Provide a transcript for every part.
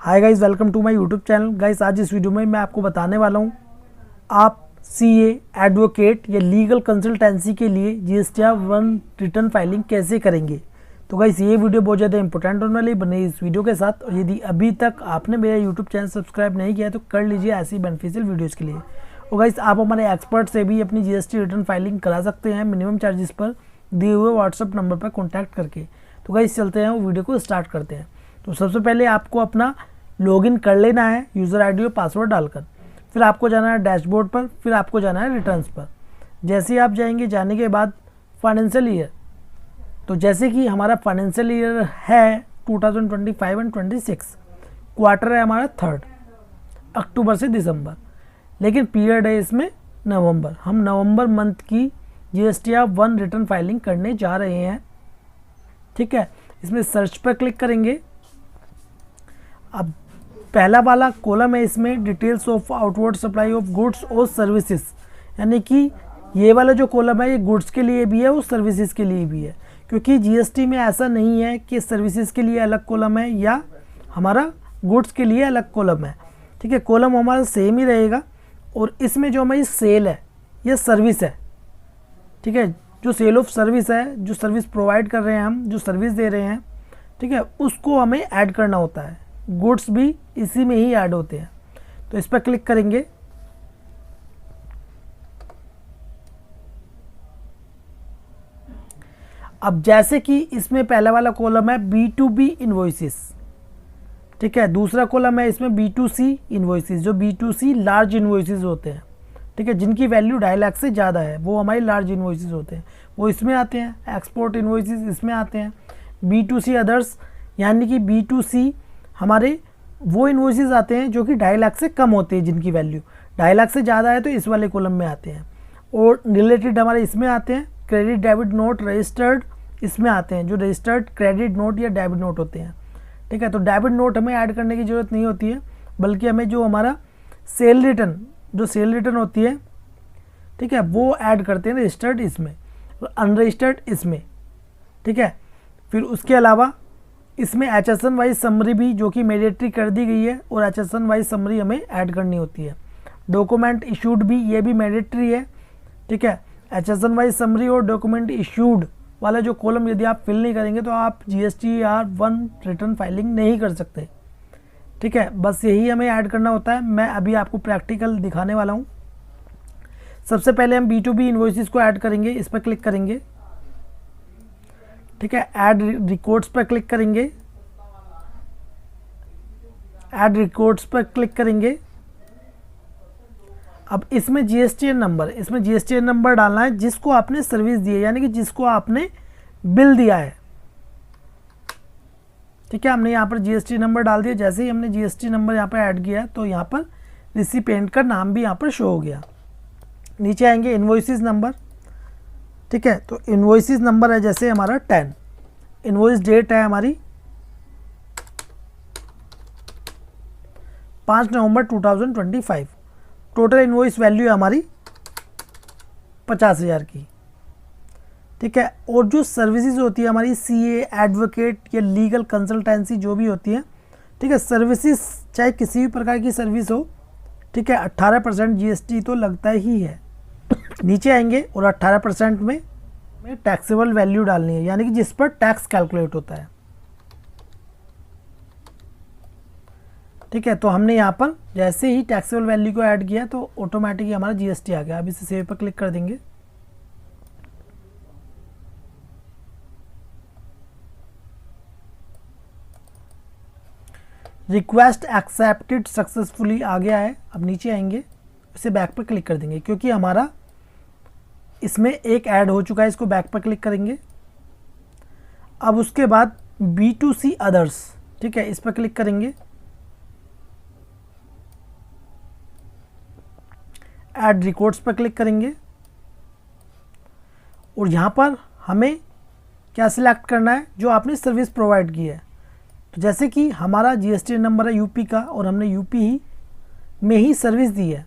Hi guys, welcome to my YouTube channel. Guys आज इस video में मैं आपको बताने वाला हूँ आप सीए, एडवोकेट या लीगल कंसल्टेंसी के लिए GSTR-1 रिटर्न फाइलिंग कैसे करेंगे। तो गाइस ये वीडियो बहुत ज़्यादा इंपॉर्टेंट होने वाली बने इस वीडियो के साथ। और यदि अभी तक आपने मेरा यूट्यूब चैनल सब्सक्राइब नहीं किया है तो कर लीजिए ऐसी बेनिफिशियल वीडियोज़ के लिए। और गाइस आप हमारे एक्सपर्ट से भी अपनी GST रिटर्न फाइलिंग करा सकते हैं मिनिमम चार्जेस पर दिए हुए व्हाट्सअप नंबर पर कॉन्टैक्ट करके। तो गाइस चलते हैं वो वीडियो को स्टार्ट करते हैं। तो सबसे पहले आपको अपना लॉगिन कर लेना है यूज़र आईडी और पासवर्ड डालकर। फिर आपको जाना है डैशबोर्ड पर, फिर आपको जाना है रिटर्न्स पर। जैसे ही आप जाएंगे, जाने के बाद फाइनेंशियल ईयर, तो जैसे कि हमारा फाइनेंशियल ईयर है 2025 एंड 26, क्वार्टर है हमारा 3rd अक्टूबर से दिसंबर, लेकिन पीरियड है इसमें नवंबर। हम नवंबर मंथ की GSTR-1 रिटर्न फाइलिंग करने जा रहे हैं। ठीक है, इसमें सर्च पर क्लिक करेंगे। अब पहला वाला कॉलम है, इसमें details of outward supply of goods और सर्विसेज, यानी कि ये वाला जो कॉलम है ये गुड्स के लिए भी है और सर्विसेज के लिए भी है, क्योंकि जीएसटी में ऐसा नहीं है कि सर्विसेज के लिए अलग कॉलम है या हमारा गुड्स के लिए अलग कॉलम है। ठीक है, कॉलम हमारा सेम ही रहेगा। और इसमें जो हमारी सेल है ये सर्विस है। ठीक है, जो सेल ऑफ सर्विस है, जो सर्विस प्रोवाइड कर रहे हैं हम, जो सर्विस दे रहे हैं, ठीक है, उसको हमें ऐड करना होता है। गुड्स भी इसी में ही ऐड होते हैं। तो इस पर क्लिक करेंगे। अब जैसे कि इसमें पहला वाला कॉलम है B2B इनवॉइसेस, ठीक है, दूसरा कॉलम है इसमें B2C इनवॉइसेस, जो B2C लार्ज इनवॉइसेस होते हैं। ठीक है, जिनकी वैल्यू 2.5 लाख से ज़्यादा है वो हमारे लार्ज इनवॉइसेस होते हैं, वो इसमें आते हैं। एक्सपोर्ट इनवॉइसेस इसमें आते हैं। B2C अदर्स, यानी कि B2C हमारे वो इनवॉइसेस आते हैं जो कि 2.5 लाख से कम होते हैं, जिनकी वैल्यू 2.5 लाख से ज़्यादा है तो इस वाले कॉलम में आते हैं। और रिलेटेड हमारे इसमें आते हैं। क्रेडिट डेबिट नोट रजिस्टर्ड इसमें आते हैं, जो रजिस्टर्ड क्रेडिट नोट या डेबिट नोट होते हैं। ठीक है, तो डेबिट नोट हमें ऐड करने की ज़रूरत नहीं होती है, बल्कि हमें जो हमारा सेल रिटर्न होती है, ठीक है, वो ऐड करते हैं रजिस्टर्ड इसमें और अनरजिस्टर्ड इसमें। ठीक है, फिर उसके अलावा इसमें HSN वाइज समरी भी जो कि मैंडेटरी कर दी गई है, और HSN वाइज समरी हमें ऐड करनी होती है। डॉक्यूमेंट इशूड भी, ये भी मैंडेटरी है। ठीक है, HSN वाइज समरी और डॉक्यूमेंट इशूड वाला जो कॉलम यदि आप फिल नहीं करेंगे तो आप GSTR-1 रिटर्न फाइलिंग नहीं कर सकते। ठीक है, बस यही हमें ऐड करना होता है। मैं अभी आपको प्रैक्टिकल दिखाने वाला हूँ। सबसे पहले हम B2B इनवॉइसेस को ऐड करेंगे। इस पर क्लिक करेंगे। ठीक है, ऐड रिकॉर्ड्स पर क्लिक करेंगे। ऐड रिकॉर्ड्स पर क्लिक करेंगे। अब इसमें GSTN नंबर डालना है जिसको आपने सर्विस दी है, यानी कि जिसको आपने बिल दिया है। ठीक है, हमने यहाँ पर GST नंबर डाल दिया। जैसे ही हमने GST नंबर यहाँ पर ऐड किया तो यहाँ पर रिसिपिएंट का नाम भी यहाँ पर शो हो गया। नीचे आएंगे इनवॉइसेस नंबर। ठीक है, तो इनवॉइसेस नंबर है जैसे हमारा 10। इनवॉइस डेट है हमारी 5 नवंबर 2025। टोटल इनवॉइस वैल्यू है हमारी 50,000 की। ठीक है, और जो सर्विसेज होती है हमारी सीए, एडवोकेट या लीगल कंसल्टेंसी जो भी होती है, ठीक है, सर्विसेज चाहे किसी भी प्रकार की सर्विस हो, ठीक है, 18% GST तो लगता ही है। नीचे आएंगे और 18% में टैक्सेबल वैल्यू डालनी है, यानी कि जिस पर टैक्स कैलकुलेट होता है। ठीक है, तो हमने यहाँ पर जैसे ही टैक्सेबल वैल्यू को ऐड किया तो ऑटोमेटिकली हमारा GST आ गया। अब इसे सेव पर क्लिक कर देंगे। रिक्वेस्ट एक्सेप्टेड सक्सेसफुली आ गया है। अब नीचे आएंगे, इसे बैक पर क्लिक कर देंगे, क्योंकि हमारा इसमें एक ऐड हो चुका है। इसको बैक पर क्लिक करेंगे। अब उसके बाद B2C अदर्स, ठीक है, इस पर क्लिक करेंगे। ऐड रिकॉर्ड्स पर क्लिक करेंगे और यहाँ पर हमें क्या सिलेक्ट करना है, जो आपने सर्विस प्रोवाइड की है। तो जैसे कि हमारा GST नंबर है यूपी का और हमने यूपी ही में ही सर्विस दी है।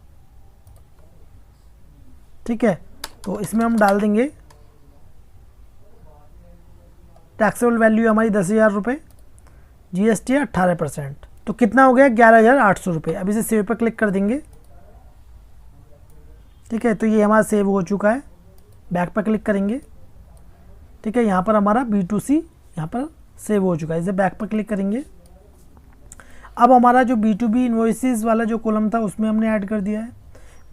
ठीक है, तो इसमें हम डाल देंगे टैक्सेबल वैल्यू हमारी 10,000 रुपये, GST है 18%। तो कितना हो गया 11,800 रुपये। अब इसे सेव पर क्लिक कर देंगे। ठीक है, तो ये हमारा सेव हो चुका है। बैक पर क्लिक करेंगे। ठीक है, यहाँ पर हमारा B2C यहाँ पर सेव हो चुका है। इसे बैक पर क्लिक करेंगे। अब हमारा जो B2B इन्वॉइसेस वाला जो कॉलम था उसमें हमने ऐड कर दिया है।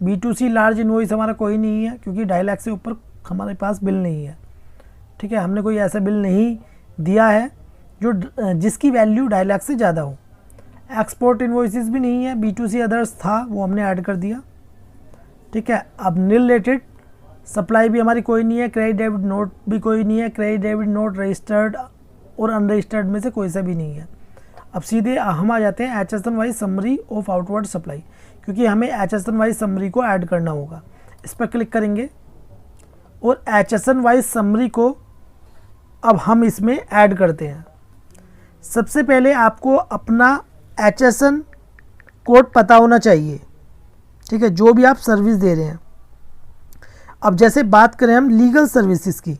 B2C लार्ज इन्वॉइस हमारा कोई नहीं है क्योंकि 2.5 लाख से ऊपर हमारे पास बिल नहीं है। ठीक है, हमने कोई ऐसा बिल नहीं दिया है जो जिसकी वैल्यू 2.5 लाख से ज़्यादा हो। एक्सपोर्ट इन्वॉइसेस भी नहीं है, B2C अदर्स था वो हमने ऐड कर दिया। ठीक है, अब नील रिलेटेड सप्लाई भी हमारी कोई नहीं है, क्रेडिट डेबिट नोट भी कोई नहीं है, क्रेडिट डेबिट नोट रजिस्टर्ड और अनरजिस्टर्ड में से कोई सा भी नहीं है। अब सीधे हम आ जाते हैं HSN wise summary of outward supply, क्योंकि हमें HSN वाइज समरी को ऐड करना होगा। इस पर क्लिक करेंगे और HSN वाइज समरी को अब हम इसमें ऐड करते हैं। सबसे पहले आपको अपना HSN कोड पता होना चाहिए। ठीक है, जो भी आप सर्विस दे रहे हैं। अब जैसे बात करें हम लीगल सर्विसेज की,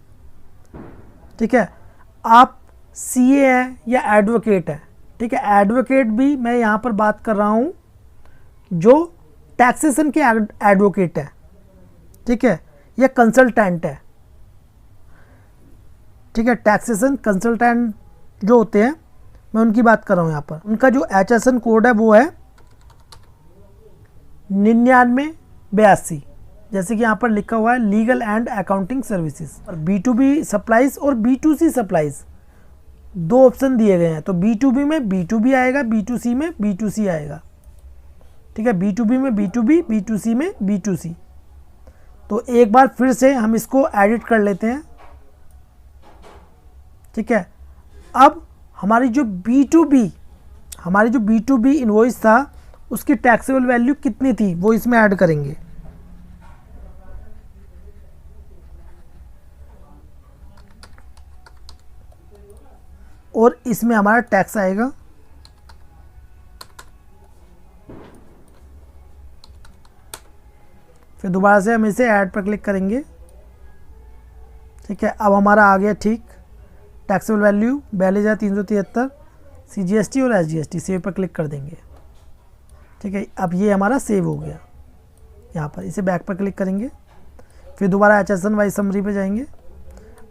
ठीक है, आप CA हैं या एडवोकेट हैं। ठीक है, एडवोकेट भी मैं यहाँ पर बात कर रहा हूँ जो टैक्सेशन के एडवोकेट है। ठीक है, या कंसल्टेंट है। ठीक है, टैक्सेशन कंसल्टेंट जो होते हैं मैं उनकी बात कर रहा हूँ यहाँ पर। उनका जो HSN कोड है वो है 9982, जैसे कि यहाँ पर लिखा हुआ है लीगल एंड अकाउंटिंग सर्विसेज। और B2B सप्लाईज और B2C सप्लाईज दो ऑप्शन दिए गए हैं। तो B2B में B2B आएगा, B2C में B2C आएगा। ठीक है, B2B में B2B, B2C में B2C। तो एक बार फिर से हम इसको एडिट कर लेते हैं। ठीक है, अब हमारी जो B2B इनवॉइस था उसकी टैक्सेबल वैल्यू कितनी थी वो इसमें ऐड करेंगे। और इसमें हमारा टैक्स आएगा। फिर दोबारा से हम इसे ऐड पर क्लिक करेंगे। ठीक है, अब हमारा आ गया ठीक टैक्सेबल वैल्यू 42,373 CGST और SGST। सेव पर क्लिक कर देंगे। ठीक है, अब ये हमारा सेव हो गया। यहाँ पर इसे बैक पर क्लिक करेंगे। फिर दोबारा HSN वाइज समरी पे जाएंगे।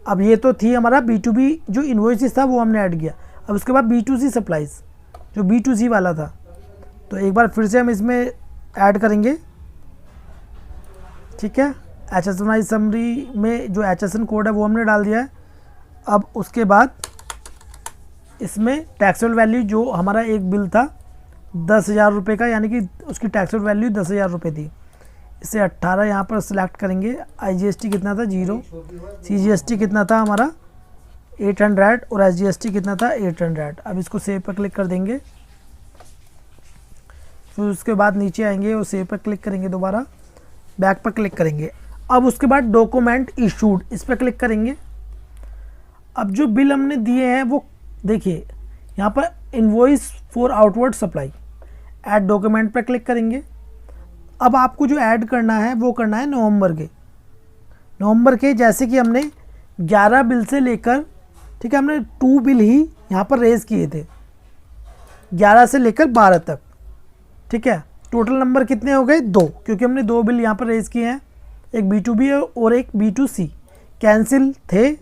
अब ये तो थी हमारा B2B जो इन्वॉइसेस था वो हमने ऐड किया। अब उसके बाद B2C सप्लाईज जो B2C वाला था, तो एक बार फिर से हम इसमें ऐड करेंगे। ठीक है, HSN वाइज समरी में जो HSN कोड है वो हमने डाल दिया है। अब उसके बाद इसमें टैक्सेबल वैल्यू जो हमारा एक बिल था 10,000 रुपये का, यानी कि उसकी टैक्सेबल वैल्यू 10,000 रुपये थी। इसे 18 यहाँ पर सिलेक्ट करेंगे। IGST कितना था 0, CGST कितना था हमारा 800 और SGST कितना था 800। अब इसको सेव पर क्लिक कर देंगे। फिर उसके बाद नीचे आएंगे और सेव पर क्लिक करेंगे, दोबारा बैक पर क्लिक करेंगे। अब उसके बाद डॉक्यूमेंट इशूड इस पर क्लिक करेंगे। अब जो बिल हमने दिए हैं वो देखिए यहाँ पर invoice for outward supply, add document पर क्लिक करेंगे। अब आपको जो ऐड करना है वो करना है नवंबर के, जैसे कि हमने 11 बिल से लेकर, ठीक है, हमने 2 बिल ही यहाँ पर रेज किए थे 11 से लेकर 12 तक। ठीक है, टोटल नंबर कितने हो गए 2, क्योंकि हमने 2 बिल यहाँ पर रेज किए हैं, एक B2B और एक B2C। कैंसिल थे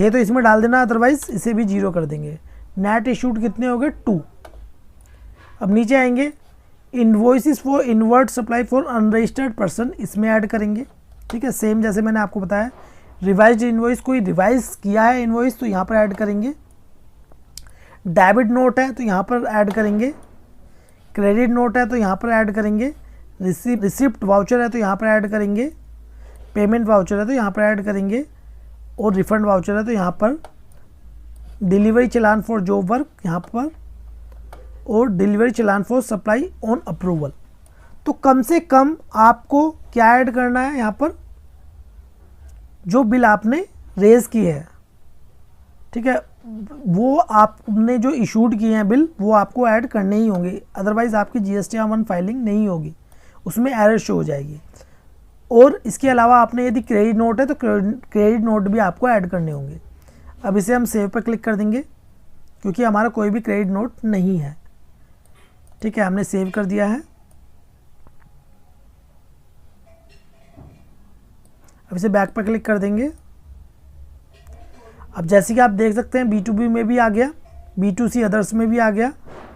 तो इसमें डाल देना, अदरवाइज इसे भी 0 कर देंगे। नेट इशूड कितने हो गए 2। अब नीचे आएंगे invoices for inward supply for unregistered person, इसमें ऐड करेंगे। ठीक है, सेम जैसे मैंने आपको बताया। रिवाइज्ड इनवॉइस, कोई रिवाइज किया है इनवॉइस तो यहाँ पर ऐड करेंगे। डेबिट नोट है तो यहाँ पर ऐड करेंगे। क्रेडिट नोट है तो यहाँ पर ऐड करेंगे। रिसिप्ट वाउचर है तो यहाँ पर ऐड करेंगे। पेमेंट वाउचर है तो यहाँ पर ऐड करेंगे। और रिफंड वाउचर है तो यहाँ पर delivery challan for job work यहाँ पर, और delivery challan for supply on approval. तो कम से कम आपको क्या ऐड करना है यहाँ पर, जो बिल आपने रेज किए हैं, ठीक है, वो आपने जो इशूड किए हैं बिल वो आपको ऐड करने ही होंगे, अदरवाइज आपकी GST-1 फाइलिंग नहीं होगी, उसमें एरर शो हो जाएगी। और इसके अलावा आपने यदि क्रेडिट नोट है तो क्रेडिट नोट भी आपको ऐड करने होंगे। अब इसे हम सेव पर क्लिक कर देंगे क्योंकि हमारा कोई भी क्रेडिट नोट नहीं है। ठीक है, हमने सेव कर दिया है। अब इसे बैक पर क्लिक कर देंगे। अब जैसे कि आप देख सकते हैं B2B में भी आ गया, B2C अदर्स में भी आ गया,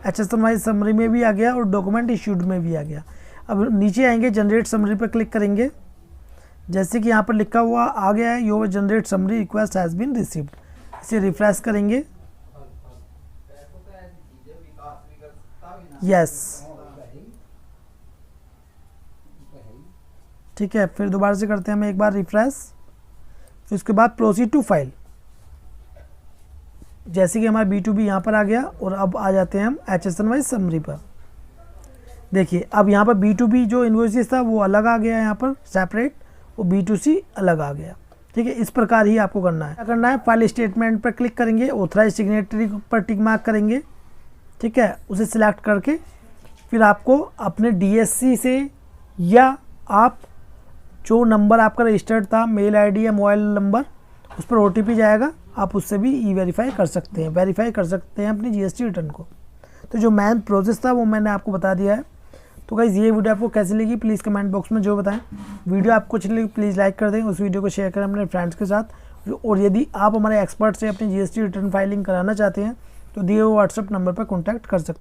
HSMI समरी में भी आ गया और डॉक्यूमेंट इश्यूड में भी आ गया। अब नीचे आएंगे, जनरेट समरी पर क्लिक करेंगे। जैसे कि यहाँ पर लिखा हुआ आ गया है, your generate summary request has been received. इसे रिफ्रेश करेंगे। यस, ठीक है, फिर दोबारा से करते हैं हम एक बार रिफ्रेश। फिर उसके बाद प्रोसीड टू फाइल। जैसे कि हमारा B2B यहाँ पर आ गया और अब आ जाते हैं हम HSMI समरी पर। देखिए अब यहाँ पर B2B जो इन्वॉइसेस था वो अलग आ गया है यहाँ पर सेपरेट, और B2C अलग आ गया। ठीक है, इस प्रकार ही आपको करना है। क्या करना है, फाइल स्टेटमेंट पर क्लिक करेंगे, ऑथराइज सिग्नेटरी पर टिक मार्क करेंगे। ठीक है, उसे सिलेक्ट करके फिर आपको अपने DSC से या आप जो नंबर आपका रजिस्टर्ड था, मेल आईडी या मोबाइल नंबर, उस पर OTP जाएगा, आप उससे भी वेरीफाई कर सकते हैं, वेरीफाई कर सकते हैं अपनी GST रिटर्न को। तो जो मेन प्रोसेस था वो मैंने आपको बता दिया है। तो गाइस ये वीडियो आपको कैसी लगी प्लीज़ कमेंट बॉक्स में जो बताएं। वीडियो आपको अच्छी लगी प्लीज़ लाइक कर दें, उस वीडियो को शेयर करें अपने फ्रेंड्स के साथ। और यदि आप हमारे एक्सपर्ट से अपनी GST रिटर्न फाइलिंग कराना चाहते हैं तो दिए हुए व्हाट्सएप नंबर पर कॉन्टैक्ट कर सकते हैं।